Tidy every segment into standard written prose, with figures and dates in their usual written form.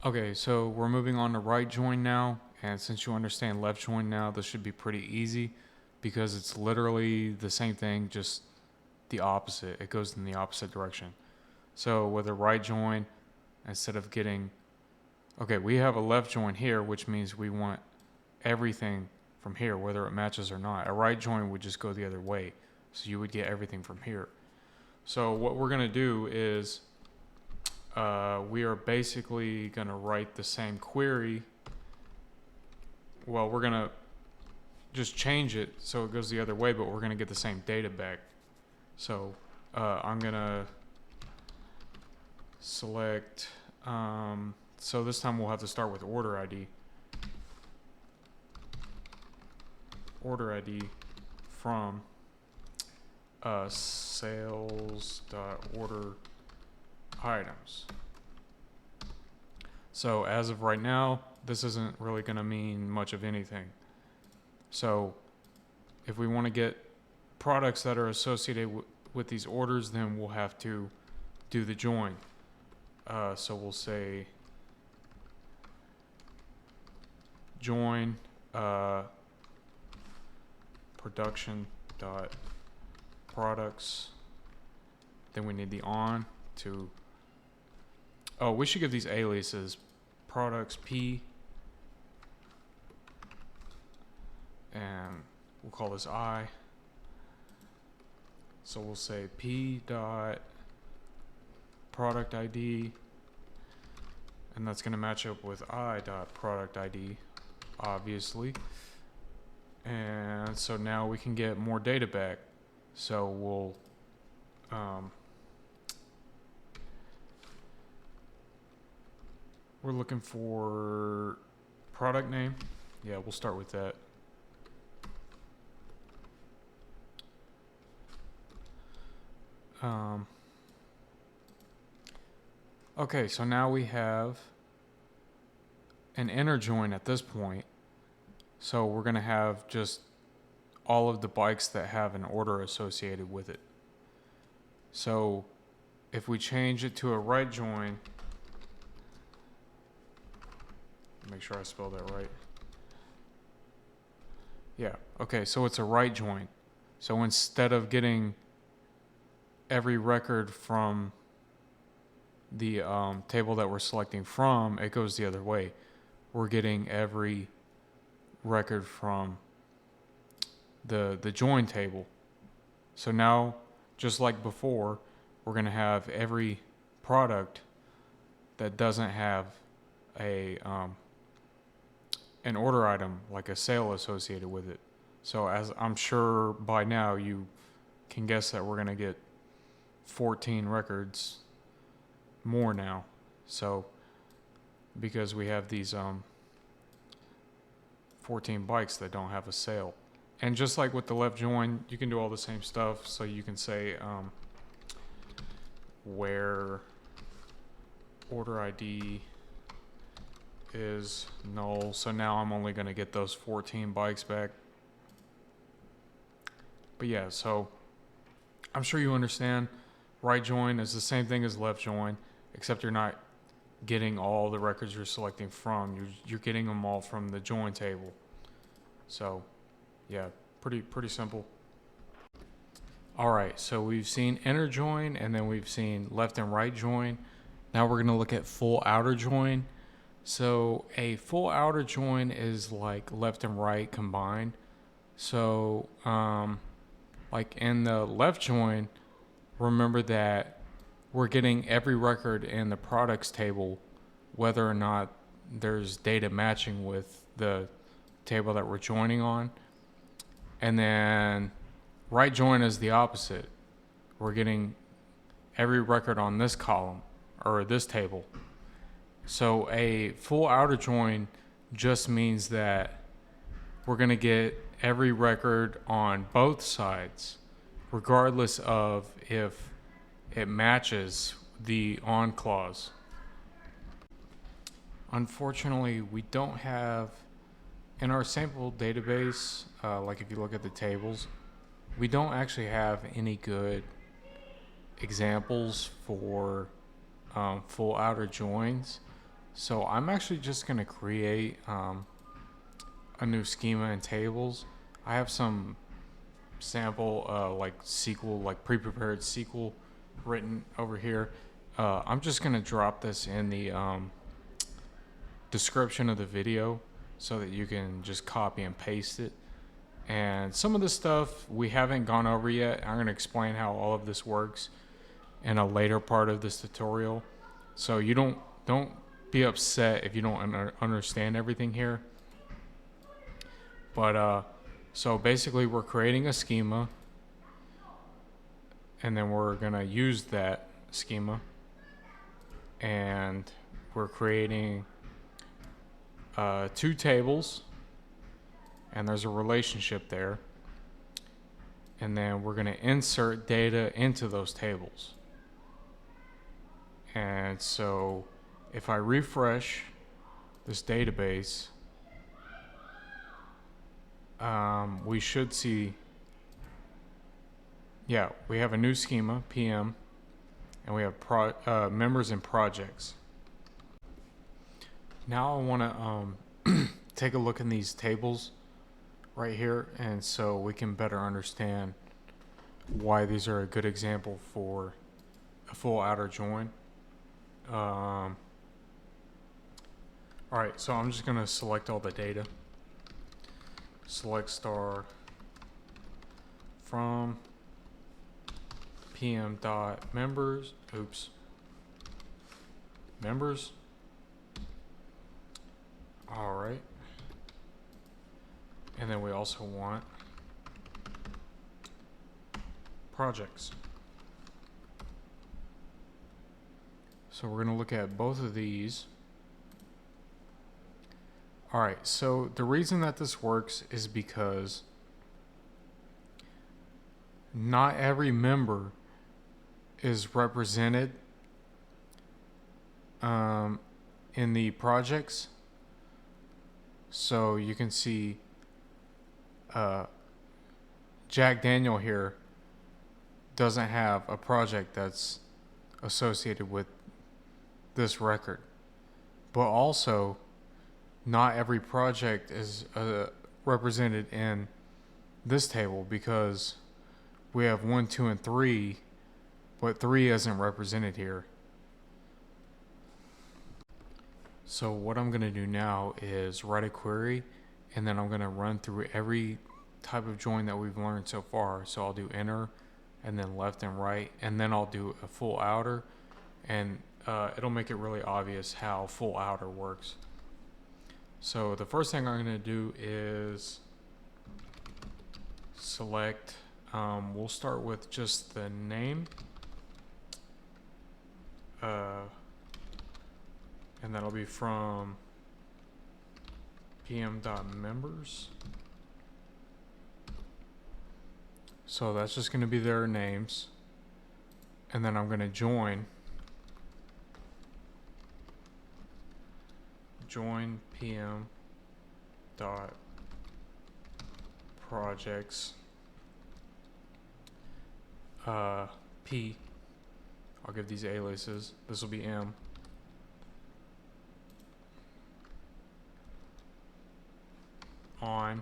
Okay, so we're moving on to right join now, and since you understand left join now, this should be pretty easy because it's literally the same thing, just the opposite. It goes in the opposite direction. So with a right join, instead of getting, okay, we have a left join here, which means we want everything from here, whether it matches or not. A right join would just go the other way, so you would get everything from here. So what we're gonna do is we are basically going to write the same query. Well, we're going to just change it so it goes the other way, but we're going to get the same data back. So I'm going to select, so this time we'll have to start with order ID. Order ID from sales.order items. So as of right now, this isn't really going to mean much of anything. So if we want to get products that are associated with these orders, then we'll have to do the join. So we'll say join production dot products. Then we need the on to. Oh, we should give these aliases. Products P, and we'll call this I. So we'll say P dot product ID, and that's going to match up with I dot product ID, obviously. And so now we can get more data back. So we'll we're looking for product name. Yeah, we'll start with that. Okay, so now we have an inner join at this point. So we're going to have just all of the bikes that have an order associated with it. So if we change it to a right join, make sure I spell that right. Yeah, okay, so it's a right join. So instead of getting every record from the table that we're selecting from, it goes the other way. We're getting every record from the join table. So now, just like before, we're going to have every product that doesn't have a an order item, like a sale associated with it. So as I'm sure by now you can guess that we're going to get 14 records more now. So because we have these 14 bikes that don't have a sale. And just like with the left join, you can do all the same stuff. So you can say where order ID is null. So now I'm only going to get those 14 bikes back. But yeah, so I'm sure you understand. Right join is the same thing as left join, except you're not getting all the records you're selecting from. You're getting them all from the join table. So yeah, pretty simple. All right, so we've seen inner join, and then we've seen left and right join. Now we're going to look at full outer join. So a full outer join is like left and right combined. So like in the left join, remember that we're getting every record in the products table, whether or not there's data matching with the table that we're joining on. And then right join is the opposite. We're getting every record on this column or this table. So a full outer join just means that we're going to get every record on both sides, regardless of if it matches the on clause. Unfortunately, we don't have, in our sample database, like if you look at the tables, we don't actually have any good examples for full outer joins. So I'm actually just going to create a new schema and tables. I have some sample like SQL, like pre-prepared SQL written over here. I'm just going to drop this in the description of the video so that you can just copy and paste it. And some of the stuff we haven't gone over yet. I'm going to explain how all of this works in a later part of this tutorial. So you don't be upset if you don't understand everything here. But so basically we're creating a schema, and then we're going to use that schema, and we're creating two tables, and there's a relationship there, and then we're going to insert data into those tables. And so if I refresh this database, we should see, yeah, we have a new schema, PM, and we have members and projects. Now I want to take a look in these tables right here, and so we can better understand why these are a good example for a full outer join. All right, so I'm just going to select all the data. Select star from PM dot members. Oops. Members. All right. And then we also want projects. So we're going to look at both of these. All right, so the reason that this works is because not every member is represented in the projects. So you can see Jack Daniel here doesn't have a project that's associated with this record. But also, not every project is represented in this table, because we have 1, 2, and 3, but 3 isn't represented here. So what I'm going to do now is write a query, and then I'm going to run through every type of join that we've learned so far. So I'll do inner, and then left and right, and then I'll do a full outer, and it'll make it really obvious how full outer works. So the first thing I'm going to do is select, we'll start with just the name, and that'll be from pm.members. So that's just going to be their names, and then I'm going to join PM dot projects P. I'll give these aliases. This will be M. On.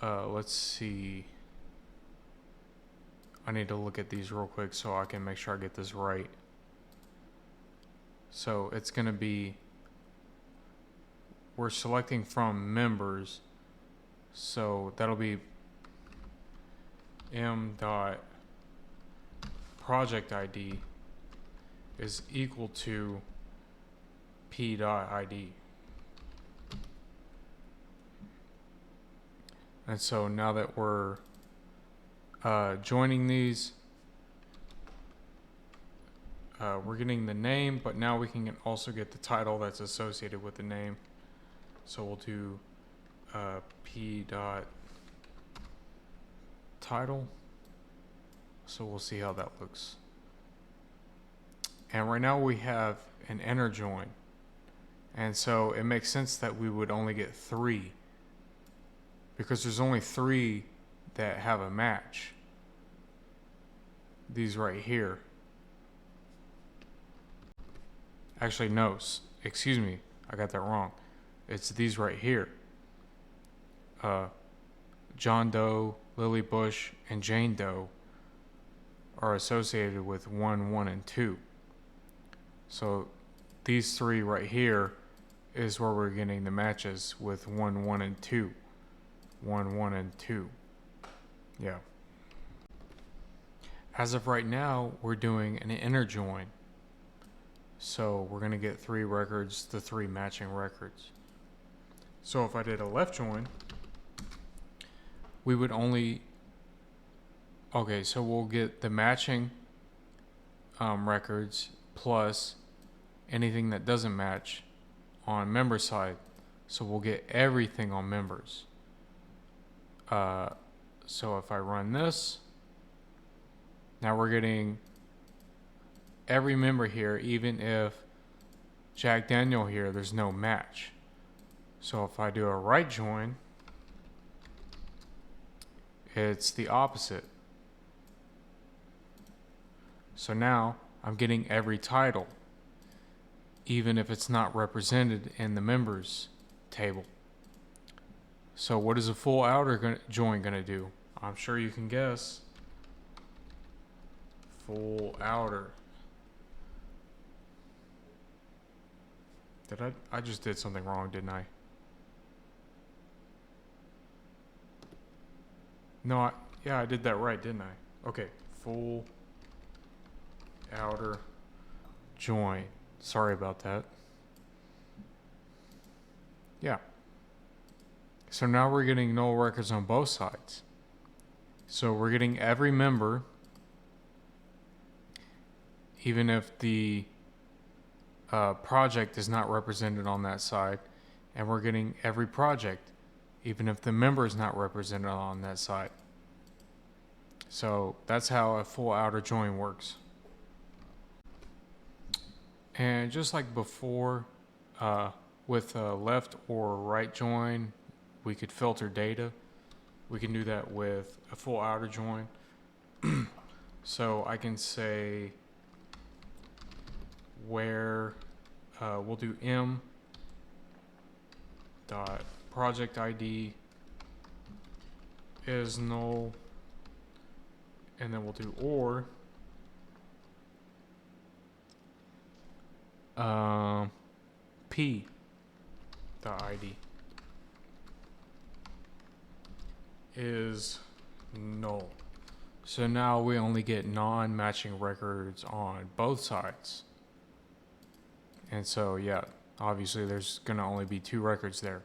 Let's see. I need to look at these real quick so I can make sure I get this right. So it's going to be, we're selecting from members, so that'll be m dot project ID is equal to p dot ID. And so now that we're joining these, we're getting the name, but now we can also get the title that's associated with the name. So we'll do p dot title. So we'll see how that looks. And right now we have an inner join. And so it makes sense that we would only get 3, because there's only 3 that have a match. These right here. Actually, no, excuse me, I got that wrong. It's these right here. John Doe, Lily Bush, and Jane Doe are associated with 1, 1, and 2. So these three right here is where we're getting the matches with 1, 1, and 2. 1, 1, and 2. Yeah. As of right now, we're doing an inner join. So we're going to get 3 records, the 3 matching records. So if I did a left join, we would only... Okay, so we'll get the matching records plus anything that doesn't match on member side. So we'll get everything on members. So if I run this, now we're getting every member here, even if Jack Daniel here, there's no match. So if I do a right join, it's the opposite. So now I'm getting every title, even if it's not represented in the members table. So what is a full outer join going to do? I'm sure you can guess. Full outer. I just did something wrong, didn't I? No, I did that right, didn't I? Okay, full outer join. Sorry about that. Yeah. So now we're getting null records on both sides. So we're getting every member, even if the project is not represented on that side, and we're getting every project, even if the member is not represented on that side. So that's how a full outer join works. And just like before, with a left or right join, we could filter data. We can do that with a full outer join. So I can say where we'll do m dot project ID is null, and then we'll do or p dot ID is null. So now we only get non-matching records on both sides. And so, yeah, obviously there's going to only be 2 records there.